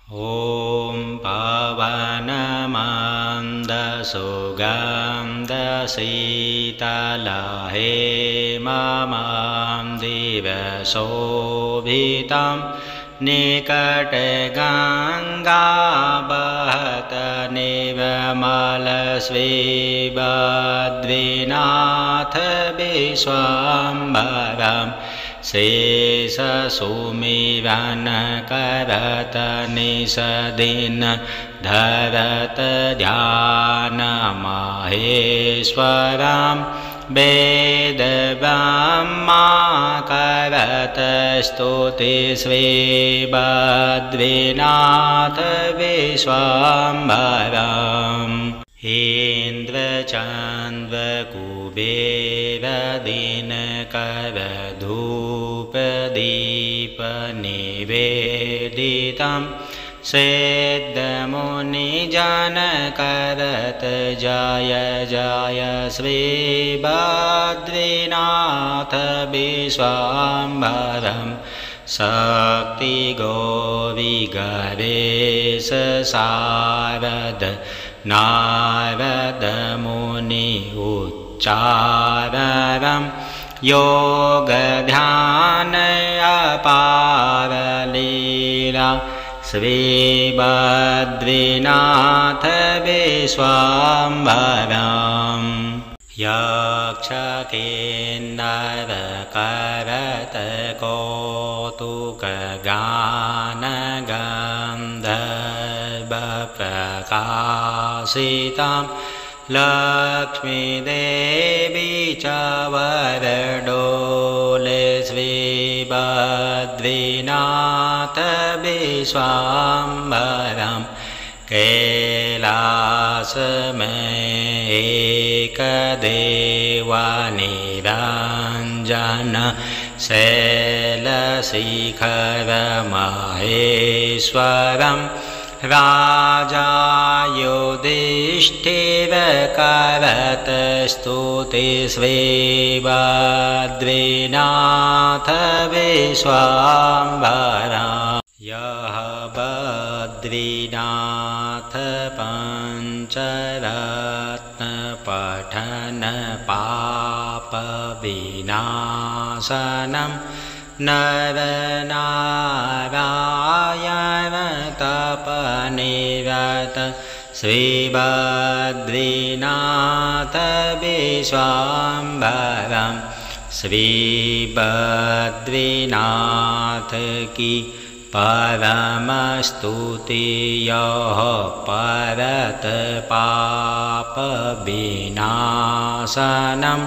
ॐ पवनमन्दसुगन्धशीतलहे ममां दिवसोभितं निकटगङ्गाबहत निर्मलस्वेबद्रीनाथ विश्वाम्बरम् शेषसुमिरनकरत निषदिन धरत ध्यानमहेश्वरं वेदब्रह्माकरत स्तुतिस्वेबद्रीनाथ विश्वाम्बरम् इन्द्रचन्द्रकुबेरदिनकरधूपदीपनिवेदितं सिद्धमुनिजनकरत जय जय श्रीबद्रीनाथ विश्वाम्बरम् शक्तिगौरिगणेश शारद नारद मुनि उच्चारं योगध्यान अपार लीला श्रीबद्रीनाथ विश्वाम्बरम् यक्षकिन्नरकरत कौतुकगानगन्धर्वप्रकाशितं लक्ष्मीदेवी च वरडोले श्रीबद्रीनाथ विश्वाम्बरम् कैलासमेकदेवनिरञ्जन शैलशिखरमहेश्वरं राजा युधिष्ठिरकरत स्तुतिस्वेबद्रीनाथ विश्वाम्बरम् यः बद्रीनाथ पञ्चरत्नपठन पापविनाशनं नरनारायण तपनिरत श्रीबद्रीनाथ विश्वाम्बरम् श्रीबद्रीनाथ की परम स्तुति यः परत पाप विनाशनं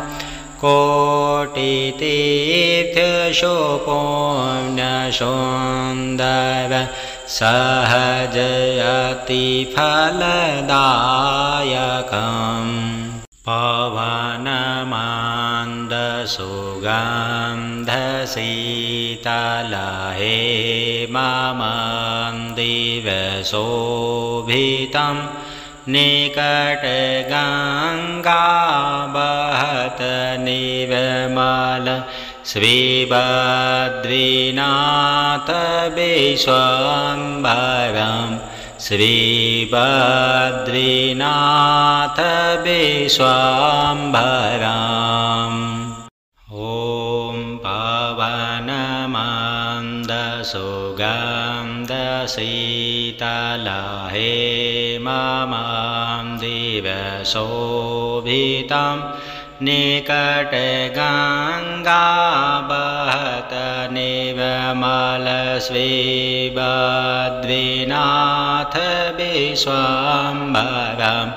कोटितीर्थशोपुण्यसुन्दर सहजयति फलदायकम् पवनमन्दसुगन्धशीतलहे ममां दिवसोभितं निकटगङ्गाबहत निर्मल श्रीबद्रीनाथ विश्वाम्बरम् श्रीबद्रीनाथ विश्वाम्बरम् ॐ पवनमन्दसुगन्धशीतलहे ममां दिवसोभितं निकटगङ्गाबहत निर्मल श्रीबद्रीनाथ विश्वाम्बरम्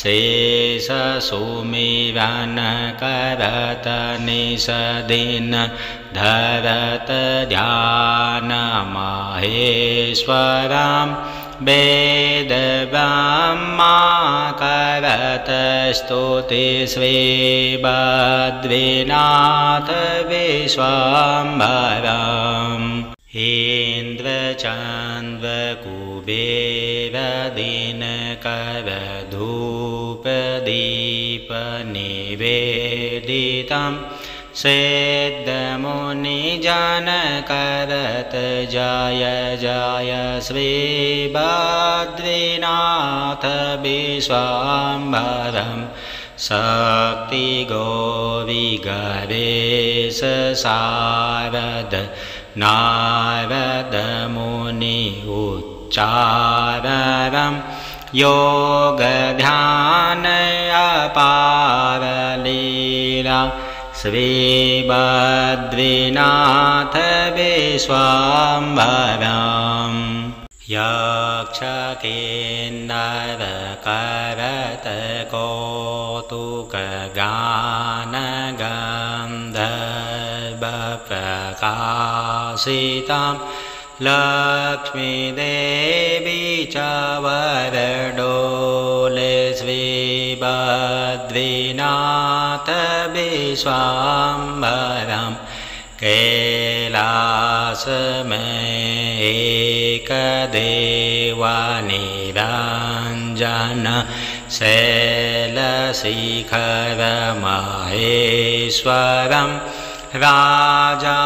शेषसुमिरनकरत निषदिन धरत ध्यानमहेश्वरं वेदब्रह्माकरत स्तुतिस्वेबद्रीनाथ विश्वाम्बरम् इन्द्रचन्द्रकुबेरदिनकरधूपदीपनिवेदितं सिद्धमुनिजन करत जय जय श्री बद्रीनाथ विश्वाम्भरम् शक्ति गौरी गणेश शारद नारद मुनि उच्चारणं योग ध्यान अपार लीला श्री बद्रीनाथ विश्वाम्भरम् यक्ष किन्नर करत कौतुक गान गन्धर्व प्रकाशितं लक्ष्मी देवी च वरडोले श्री बद्रीनाथ विश्वाम्भरम् कैलास में एकदेवा निरंजन शैलशिखर महेश्वरम् राजा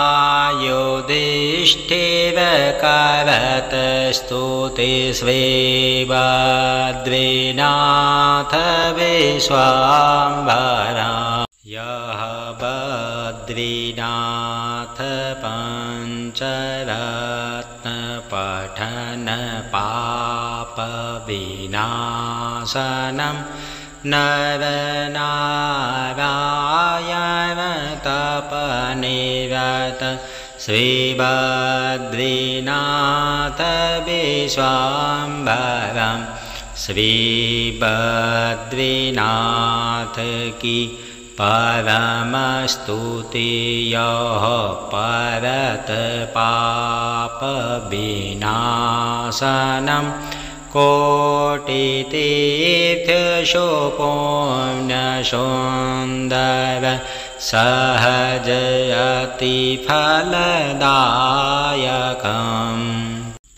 युधिष्ठिर करत स्तुति श्री बद्रीनाथ विश्वाम्भरम् यः बद्रीनाथ पंचरत्न पठन पाप विनाशनम् नर नारायण तप निरत श्री बद्रीनाथ विश्वाम्भरम् श्री बद्रीनाथ की परम स्तुति यः परत पाप विनाशनम् कोटितीर्थ शोपुण्य सुंदर सहज अति फलदायकम्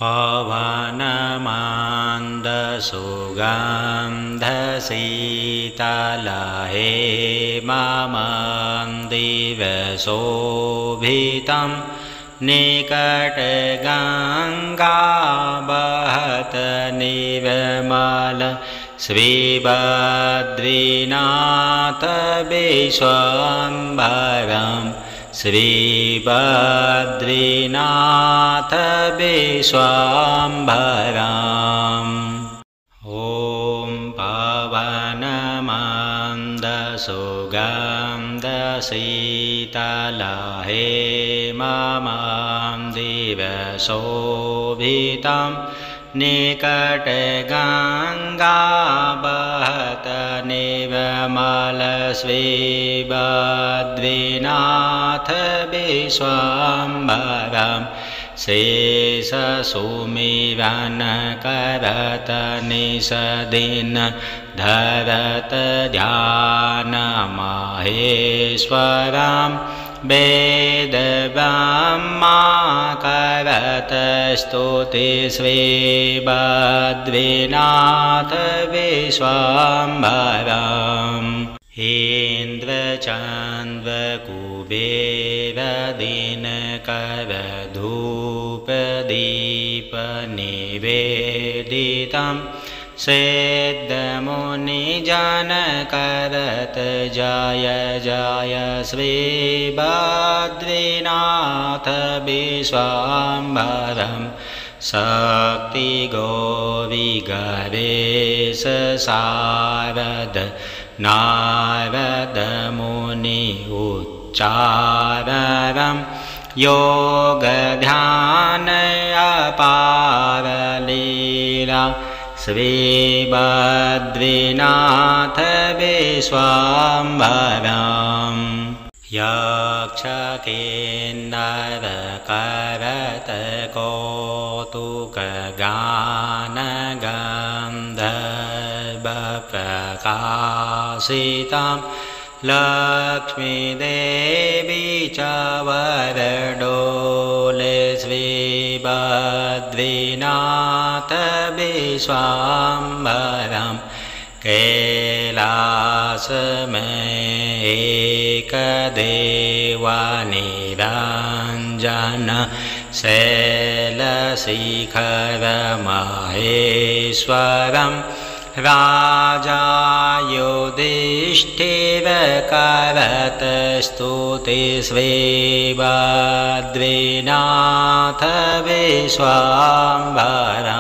पवन मान्द सुगंध शीतल हेममन्दिर शोभितम् निकट गंगा बहत निर्मल श्री बद्रीनाथ विश्वाम्भरम् श्री बद्रीनाथ विश्वाम्भरम् ॐ पवनमन्द सुगन्ध शीतल हेममन्दिर शोभितम् निकट गंगा बहत निर्मल श्री बद्रीनाथ विश्वाम्भरम् शेष सुमिरन करत निश दिन धरत ध्यान महेश्वरम् वेद ब्रह्मा करत स्तुति श्री बद्रीनाथ विश्वाम्भरम् इंद्र चंद्र कुबेर दिनकर धूप दीप निवेदितम् सिद्ध मुनि जन करत जय जय श्री बद्रीनाथ विश्वाम्भरम् शक्ति गौरी गणेश शारद नारद मुनि उच्चारणं योग ध्यान अपार लीला श्री बद्रीनाथ विश्वाम्भरम् यक्ष किन्नर करत कौतुक गान गन्धर्व प्रकाशितं लक्ष्मी देवी च वरडोले श्री बद्रीनाथ विश्वाम्भरम् कैलास कैलासमयेकदेवनिरञ्जन शैलशिखरमहेश्वरं राजा युधिष्ठिरकरतस्तुतिस्वेबद्रीनाथ विश्वाम्भरा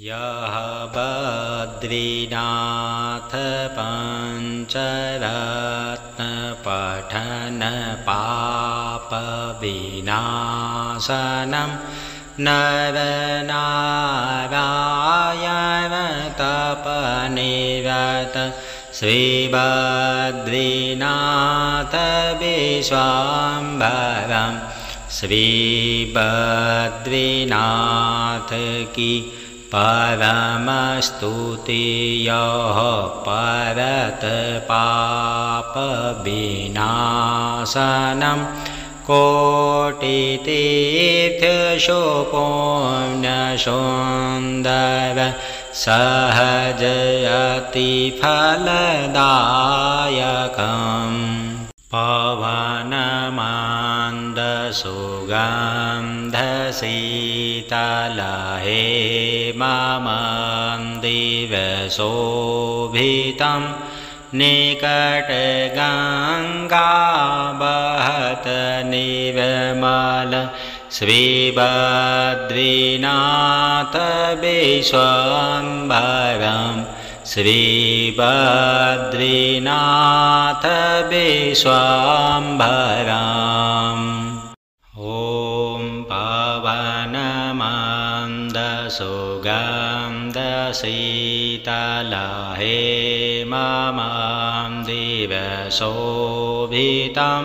यः बद्रीनाथ पञ्चरत्नपठन पापविनाशनं नरनारायण तपनिरत श्रीबद्रीनाथ विश्वाम्भरं श्रीबद्रीनाथ की परमस्तुति यः परत पापविनाशनं कोटितीर्थशोपुण्यसुन्दर सहजयतिफलदायकम् पवनमान्दसुगन्धशीतलहेममन्दिरशोभितं निकटगङ्गावहत निर्मल श्रीबद्रीनाथ विश्वाम्भरं श्रीबद्रीनाथ विश्वाम्भरम् ॐ पवनमान्दसुगन्धशीतलहेममन्दिरशोभितं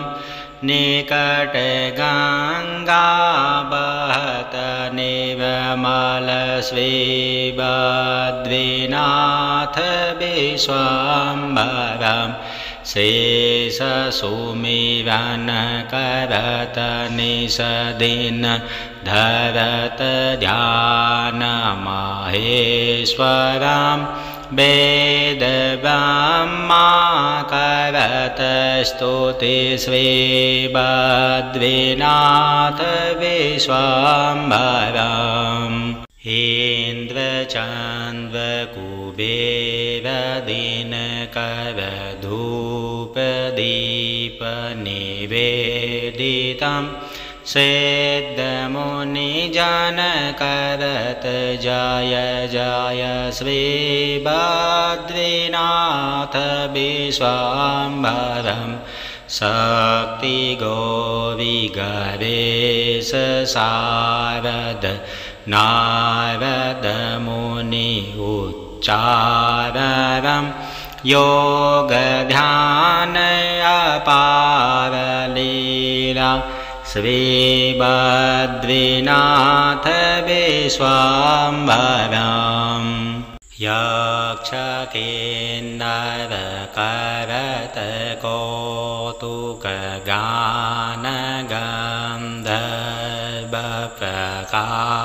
निकटगङ्गावहत निर्मल श्रीबद्रीनाथ विश्वाम्भरं शेषसुमिरन करत निषदिन धरत ध्यान माहेश्वरं वेदब्रह्माकरत स्तुति श्रीबद्रीनाथ विश्वाम्भरम् इन्द्रचन्द्रकुबेरदिनकरधूपदीपनिवेदितं सिद्धमुनिजनकरत जय जय श्रीबद्रीनाथ विश्वाम्भरं शक्तिगौरिगणेश शारद नारद मुनि उच्चारं योगध्यान अपार लीला श्रीबद्रीनाथ विश्वाम्भरम्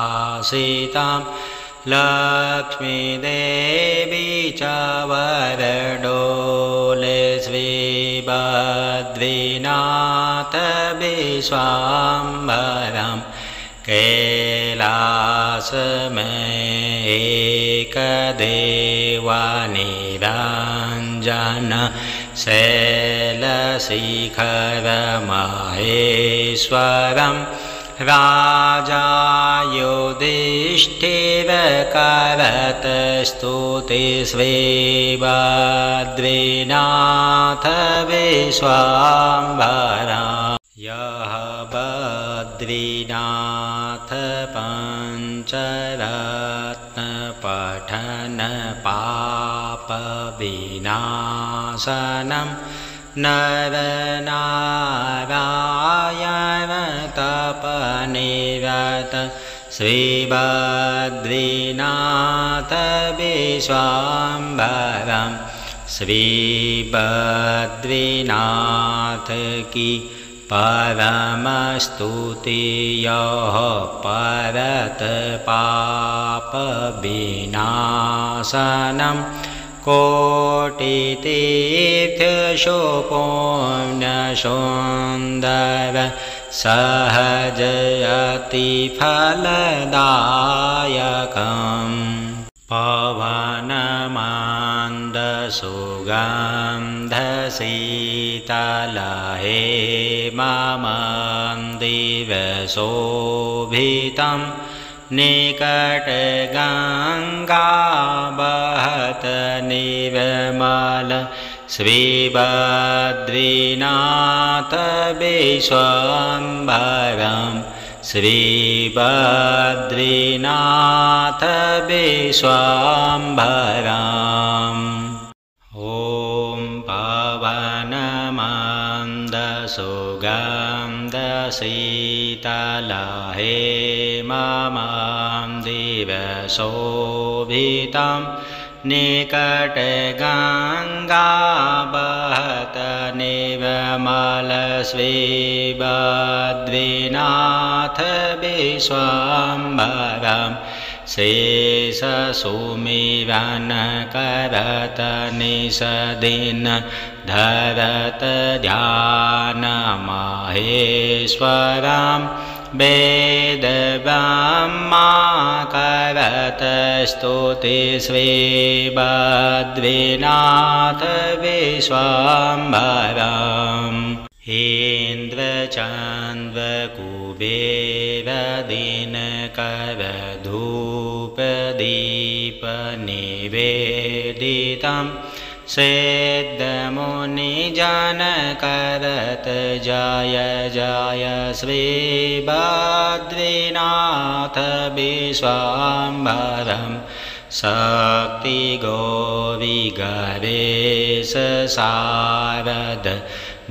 यक्षकिन्नरकरतकौतुकगानगन्धर्वप्रकाशितां लक्ष्मीदेवी च वरडोले श्रीबद्रीनाथ विश्वाम्भरं कैलासमयेकदेवनिरञ्जन शैलशिखरमहेश्वरं राजा युधिष्ठिरकरतस्तुतिस्वेबद्रीनाथ विश्वाम्भरा यः बद्रीनाथ पञ्चरत्नपठन पापविनाशनं नरनारायण तपनिरत श्रीबद्रीनाथ विश्वाम्भरं श्रीबद्रीनाथ की परमस्तुति यः परत पापविनाशनं कोटितीर्थशोपुण्यसुन्दर सहजयतिफलदायकम् पवनमान्दसुगन्धशीतलहेममन्दिरशोभितं निकटगङ्गा बहत निर्मल श्रीबद्रीनाथ विश्वम्भरं श्रीबद्रीनाथ विश्वम्भरम् ॐ पवनमान्दसुगन्धशीतलहेममन्दिरशोभितं निकटगङ्गा बहत निर्मल श्रीबद्रीनाथ विश्वम्भरं शेषसुमिरन करत निषदिन धरत ध्यान माहेश्वरं वेदब्रह्मा करत स्तुति श्रीबद्रीनाथ विश्वम्भरम् इन्द्रचन्द्रकुबेरदिनकरधूपदीपनिवेदितं सिद्धमुनिजनकरत जय जय श्रीबद्रीनाथ विश्वम्भरम् शक्तिगौरिगणेश शारद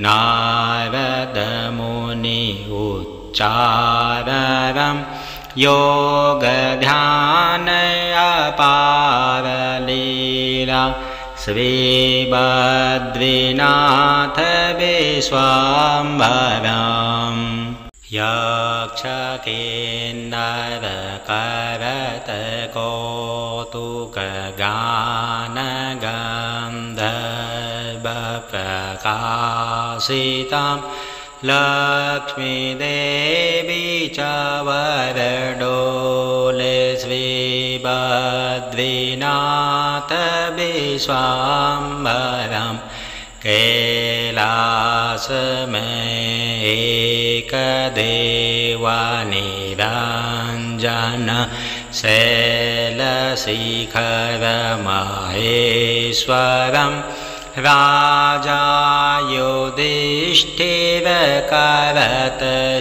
नारद मुनि उच्चारणं योगध्यान अपार लीला श्रीबद्रीनाथ विश्वम्भरम् यक्षकिन्नर करत कौतुकगान गन्धर्वप्रकाशितं लक्ष्मीदेवी च वरडोले श्रीबद्रीनाथ विश्वम्भरम् कैलासमय एकदेवनिरञ्जन शैलशिखरमहेश्वरं राजा युधिष्ठिरकरत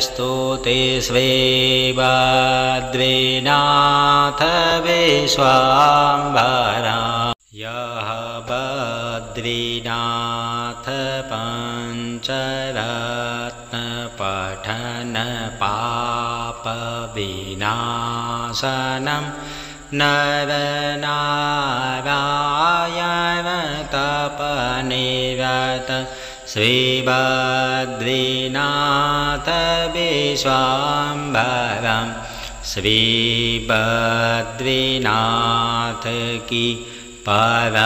स्तुति श्रीबद्रीनाथ विश्वम्भरम् यः बद्रीनाथ पञ्चरत्नपठन पापविनाशनं नरनारायण तपनिरत श्रीबद्रीनाथ विश्वम्भरम् श्रीबद्रीनाथ की परमस्तुति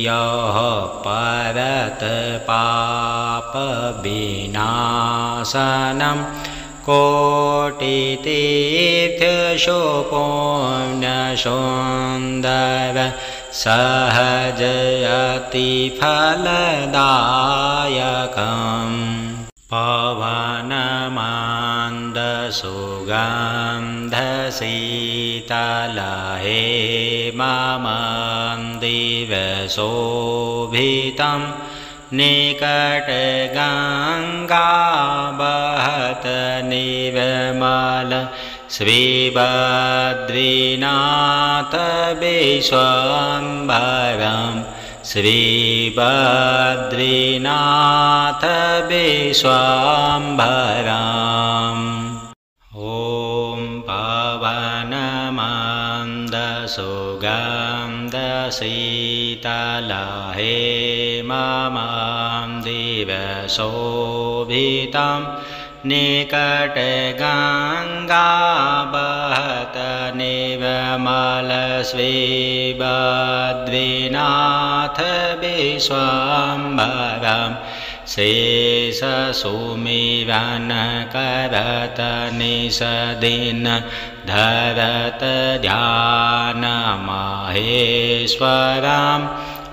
यः परत पापविनाशनं कोटितीर्थशोपुण्यसुन्दर सहजयतिफलदायकम् पवनमान्दसुगन्धशीतलहेममन्दिरशोभितं निकटगङ्गा बहत निर्मल श्रीबद्रीनाथ विश्वम्भरम् श्रीबद्रीनाथ विश्वम्भरम् ॐ पवनमान्दसुगन्धशीतलहेममन्दिरशोभितं निकटगङ्गा बहत निर्मलस्वेबद्रीनाथ विश्वाम्बरं शेषसुमिरन् करत निषदिन धरत ध्यानमहेश्वरं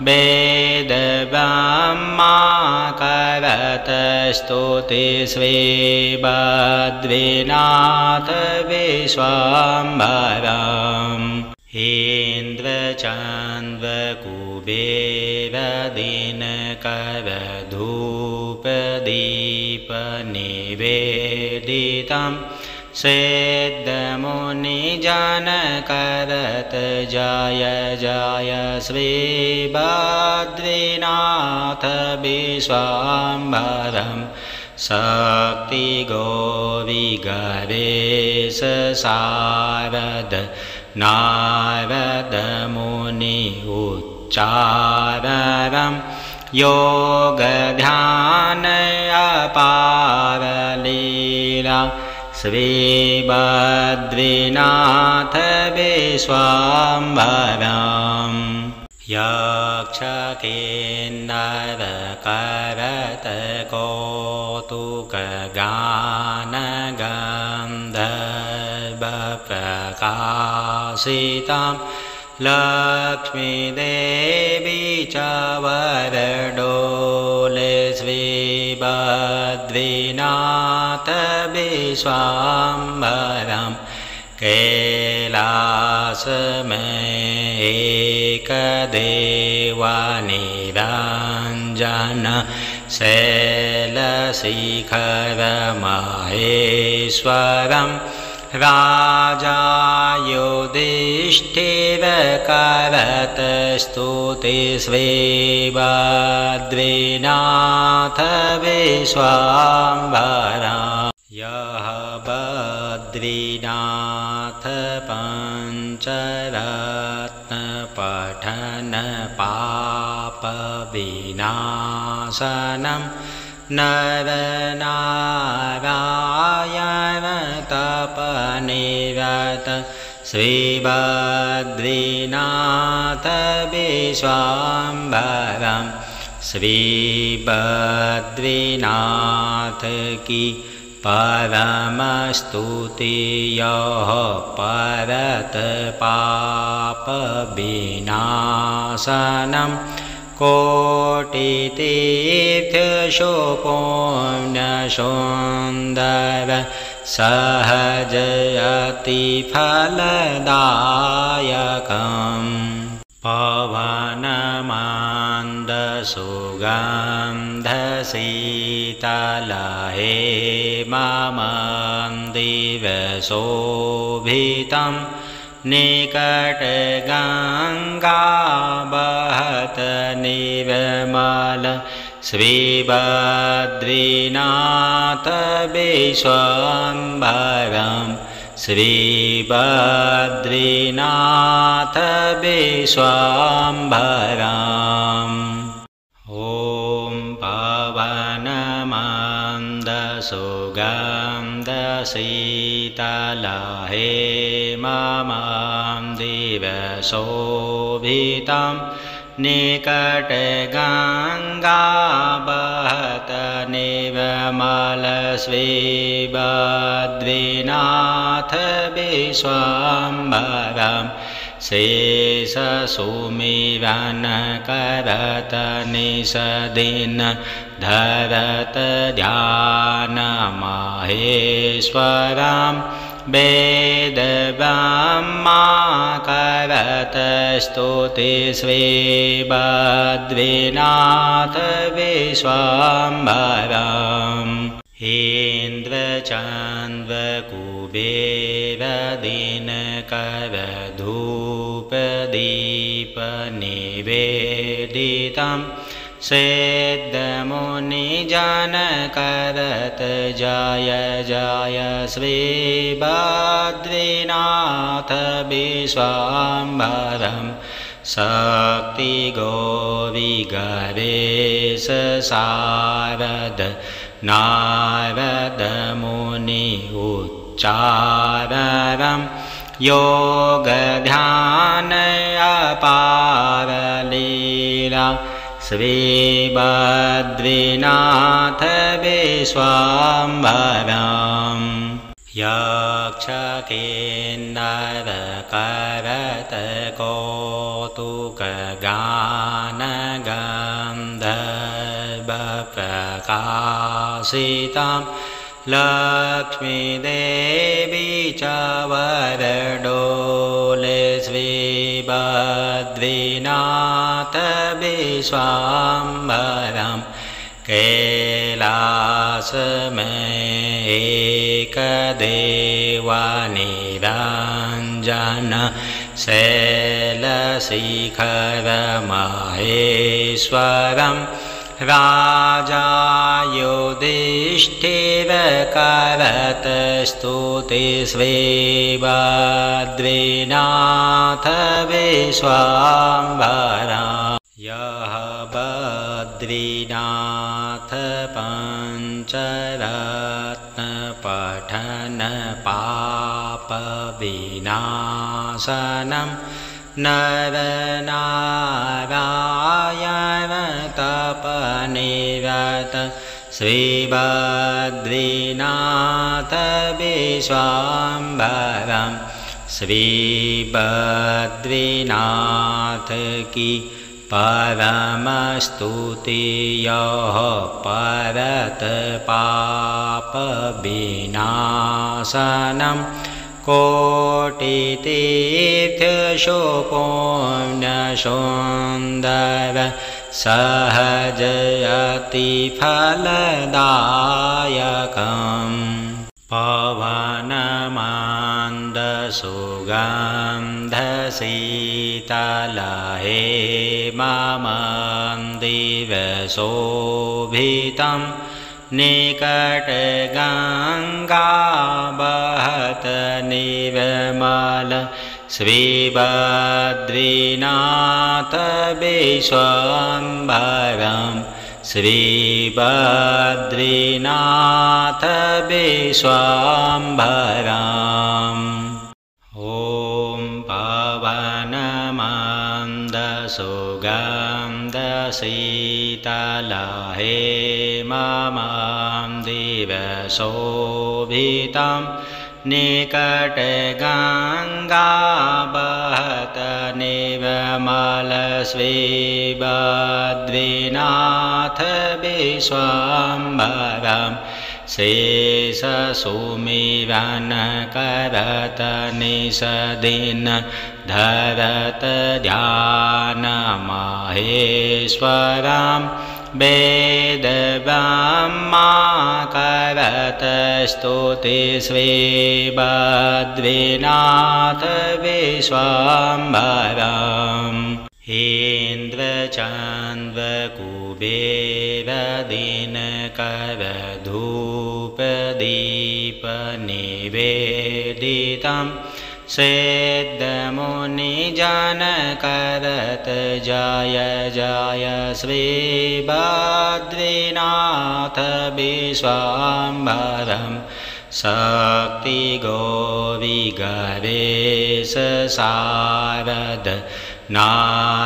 वेदब्रह्माकरत स्तुतिस्वेबद्रीनाथ विश्वाम्बरम् इन्द्रचन्द्रकुबेरदिनकरधूपदीपनिवेदितं सिद्धमुनिजनकरत जय जय श्रीबद्रीनाथ विश्वाम्बरं शक्तिगौरिगणेश शारद नारदमुनि उच्चारं योगध्यान अपारलीला श्रीबद्रीनाथ विश्वाम्बरम् यक्षकिन्नरकरत कौतुकगानगन्धर्वप्रकाशितं लक्ष्मीदेवी च वरडोले श्रीबद्रीनाथ विश्वाम्बरं कैलासमये एकदेवनिरञ्जन शैलशिखरमहेश्वरं राजा युधिष्ठिरकरत स्तुतिस्वेबद्रीनाथ विश्वाम्बरम् यः बद्रीनाथ पञ्चरत्नपठन पापविनाशनं नरनारायण तपनिरत श्रीबद्रीनाथ विश्वाम्बरं श्रीबद्रीनाथ की परमस्तुति यः परत पापविनाशनं कोटितीर्थशुपुण्यसुन्दर सहजयतिफलदायकम् पवनमन्दसुगन्धशीतलहेममन्दिरशोभितं निकटगङ्गा बहत निर्मल श्रीबद्रीनाथ विश्वाम्बरं श्रीबद्रीनाथ विश्वाम्बरम् ॐ पवनमन्दसुगन्धशीतलहेममन्दिरशोभितं निकटगङ्गा बहत निर्मल श्रीबद्रीनाथ विश्वाम्बरं शेषसुमिरन् करत निषदिन धरत ध्यानमहेश्वरं वेदब्रह्माकरत स्तुतिस्वेबद्रीनाथ विश्वाम्बरम् इन्द्रचन्द्रकुबेरदिनकरधूपदीपनिवेदितं सिद्धमुनिजनकरत जय जय श्रीबद्रीनाथ विश्वाम्बरं शक्तिगौरिगणेश शारद नारदमुनि उच्चाररं योगध्यान अपारलीला श्रीबद्रीनाथ विश्वाम्भरम् यक्षकिन्नरकरतकौतुकगानगन्धर्वप्रकाशितां लक्ष्मीदेवी च वरडोले श्रीबद्रीनाथ विश्वाम्भरम् कैलासमय एकदेवनिरञ्जन शैलशिखरमहेश्वरं राजा युधिष्ठिरकरतस्तुति श्रीबद्रीनाथ विश्वाम्भरम् यः बद्रीनाथ पञ्चरत्नपठन पापविनाशनं नरनारायण तपनिरत श्रीबद्रीनाथ विश्वाम्भरम् श्रीबद्रीनाथ की परमस्तुति यः परत पापविनाशनं कोटितीर्थशोपुण्यसुन्दर सहजयतिफलदायकम् पवनमन्दसुगन्धशीतलहेममन्दिरशोभितं निकटगङ्गावहत निर्मल श्रीबद्रीनाथ विश्वाम्भरम् श्रीबद्रीनाथ विश्वाम्भरम् ॐ पवनमन्दसुगन्धशीतलहेममन्दिरशोभितं निकटगङ्गावहत निर्मल श्रीबद्रीनाथ विश्वाम्भरम् शेषसुमिरन करत निषदिन धरत ध्यान माहेश्वरं वेदब्रह्मा करत स्तुति श्रीबद्रीनाथ विश्वाम्भरम् इन्द्रचन्द्रकुबेरदिनकरधूपदीपनिवेदितं सिद्धमुनिजनकरत जय जय श्रीबद्रीनाथ विश्वाम्भरम् शक्तिगौरिगणेश शारद नारदमुनि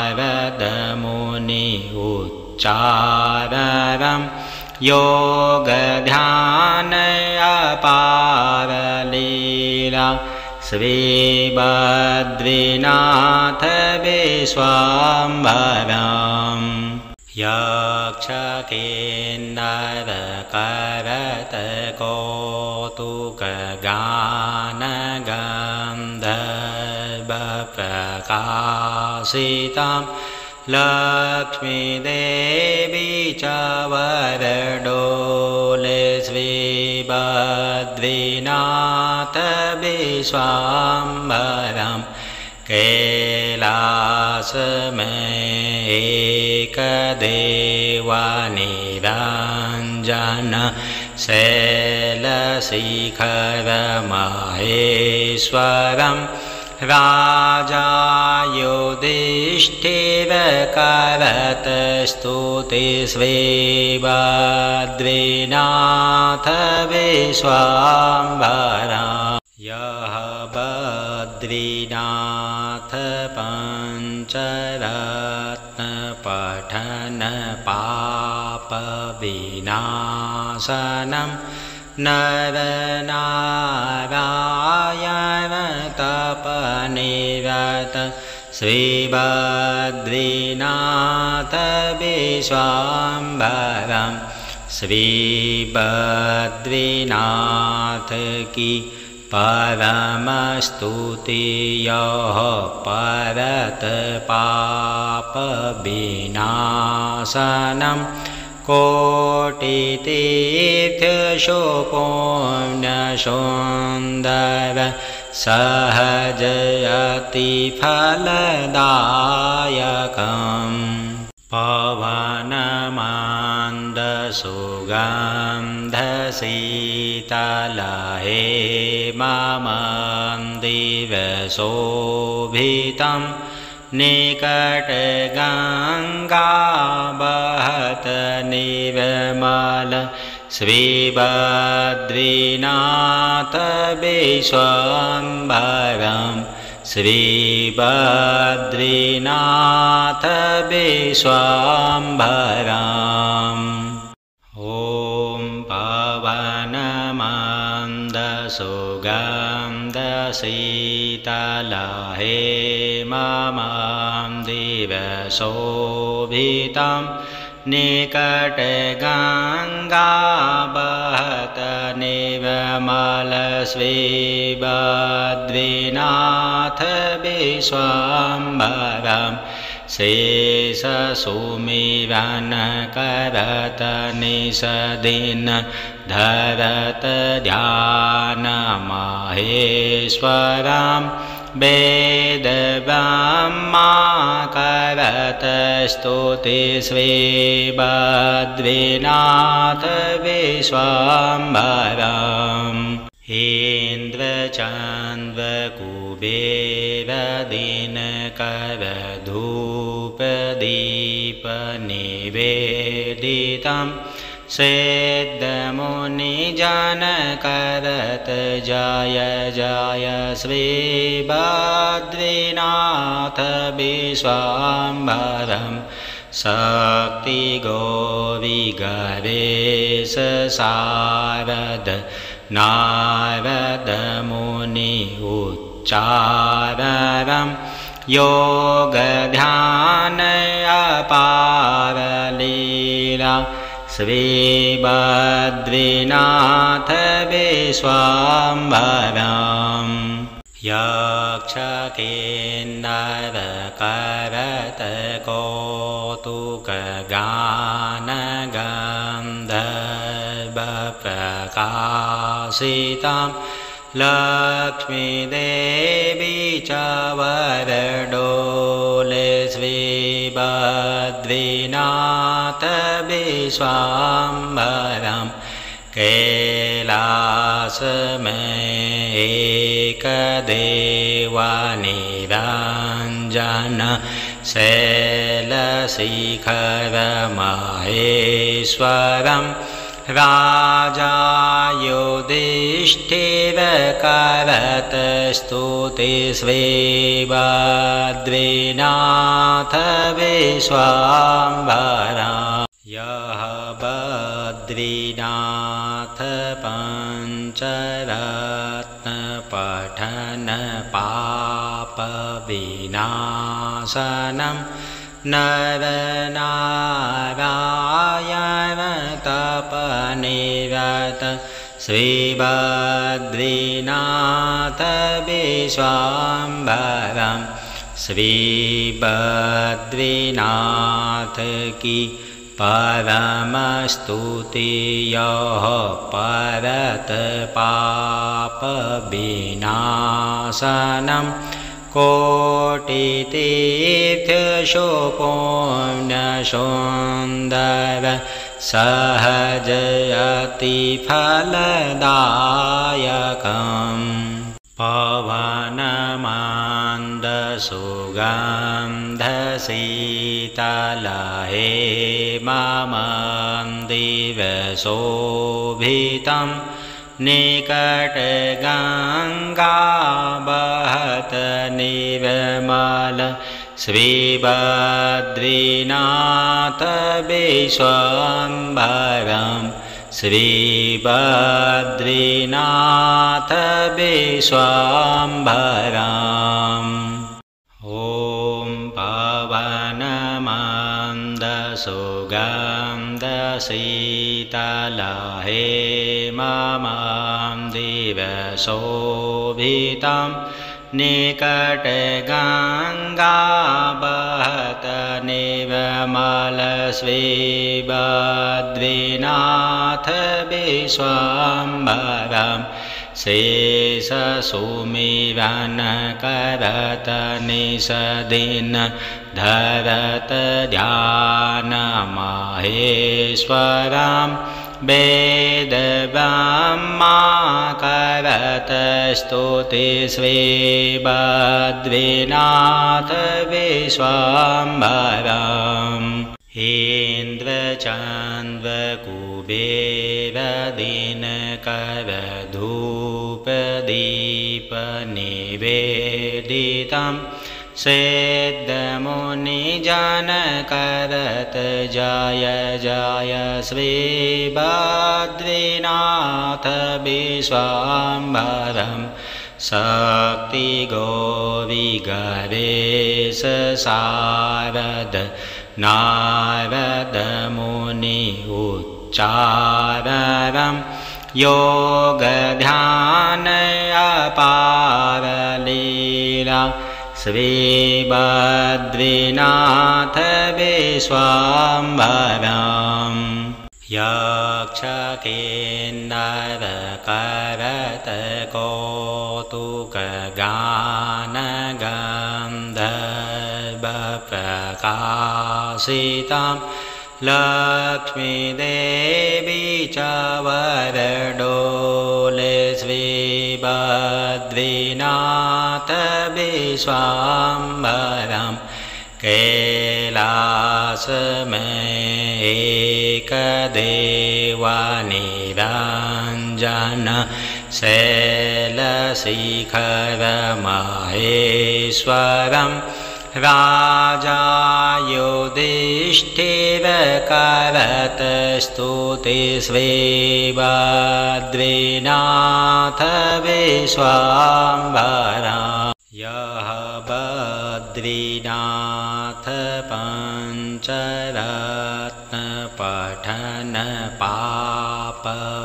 उच्चाररं योगध्यान अपारलीला श्रीबद्रीनाथ विश्वाम्भरम् यक्षकिन्नरकरतकौतुकगानगन्धर्वप्रकाशितां लक्ष्मीदेवी च वरडोले श्रीबद्रीनाथ विश्वाम्भरम् कैलासमय एकदेवनिरञ्जन शैलशिखरमहेश्वरं राजा युधिष्ठिरकरतस्तुतिस्वेबद्रीनाथ विश्वाम्भरा यः बद्रीनाथ पञ्चरत्नपठन पापविनाशनं नरनारायण तपनिरत श्रीबद्रीनाथ विश्वाम्भरं श्रीबद्रीनाथ की परमस्तुति यः परत पापविनाशनं कोटितीर्थशोपुण्यसुन्दर सहजयतिफलदायकम् पवनमान्दसुगन्धशीतलहेममन्दिरशोभितं निकटगङ्गा बहत निर्मल श्रीबद्रीनाथ विश्वाम्भरं श्रीबद्रीनाथ विश्वाम्भरम् ॐ पवनमान्दसुगन्धशीतलहेममन्दिरशोभितं निकटगङ्गा बहत निर्मल श्रीबद्रीनाथ विश्वाम्भरं शेषसुमिरन करत निषदिन धरत ध्यान माहेश्वरं वेदब्रह्मा करत स्तुति श्रीबद्रीनाथ विश्वाम्भरम् इन्द्रचन्द्रकुबेरदिनकरधूपदीपनिवेदितं सिद्धमुनिजनकरत जय जय श्रीबद्रीनाथ विश्वाम्भरं शक्तिगौरिगणेश शारद नारद मुनि उच्चारणं योगध्यान अपार लीला श्रीबद्रीनाथ विश्वाम्भरम् यक्षकिन्नरकरत कौतुकगानगन्धर्वप्रकाशितं लक्ष्मीदेवी च वरडोले श्रीबद्रीनाथ विश्वाम्भरं कैलासमेकदेवनिरञ्जन शैलशिखरमहेश्वरं राजा युधिष्ठिरकरत स्तुति श्रीबद्रीनाथ विश्वाम्भरा यः बद्रीनाथ पञ्चरत्नपठन पापविनाशनं नरनारायण तपनिरत श्रीबद्रीनाथ विश्वाम्भरं श्रीबद्रीनाथ की परमस्तुति यः परत पापविनाशनं कोटितीर्थशोपुण्यसुन्दर सहजयतिफलदायकम् पवनमान्दसुगन्धशीतलहेममन्दिरशोभितं सुगन्धशीतलहेमं दिवसोभितं निकटगङ्गा बहत निर्मल श्रीबद्रीनाथ विश्वम्भरं श्रीबद्रीनाथ विश्वम्भरम्। ॐ पवनमन्दसुगन्धशीतलहेमं दिवसोभितं निकटगङ्गा बहत निर्मल श्रीबद्रीनाथ विश्वम्भरं शेषसुमिरन करत निषदिन धरत ध्यान माहेश्वरं वेदब्रह्मा करत स्तुति श्रीबद्रीनाथ विश्वम्भरम्। इन्द्रचन्द्रकुबेरदिनकर धूपदीपनिवेदितं सिद्धमुनिजन करत जय जय श्रीबद्रीनाथ विश्वम्भरं। शक्ति गौरी गणेश शारद नारद मुनि उच्चारणं योग ध्यान अपार लीला श्रीबद्रीनाथ विश्वम्भरम्। यक्षकिन्नर करत कौतुकगान गन्धर्वप्रकाशितं लक्ष्मीदेवी च वरडोले श्रीबद्रीनाथ विश्वम्भरं। कैलासमय एकदेवनिरञ्जन शैलशिखर महेश्वरं राजा युधिष्ठिर करत स्तुति श्रीबद्रीनाथ विश्वम्भरम्। यः बद्रीनाथ पञ्चरत्न पठन पाप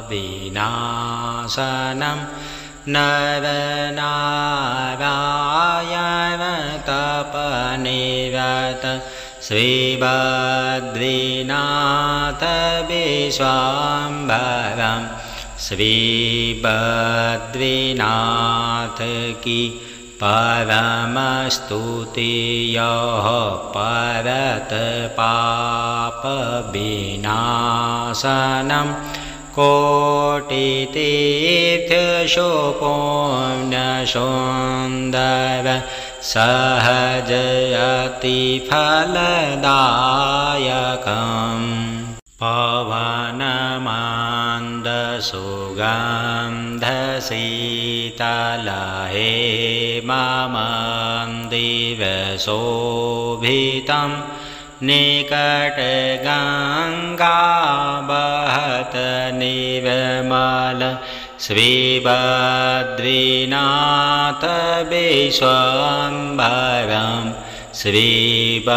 विनाशनं नरनारायण तपनिरत श्रीबद्रीनाथ विश्वम्भरं। श्रीबद्रीनाथ की परम स्तुति यः परत पाप विनाशनं कोटितीर्थशुपुण्यसुन्दर सहजयति फलदायकम्। पवनमन्दसुगन्धशीतलहेमं दिवसोभितं निकटगङ्गा बहत निर्मल श्रीबद्रीनाथ विश्वम्भरं। श्रीबद्रीनाथ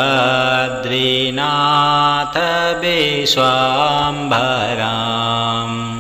विश्वम्भरम्।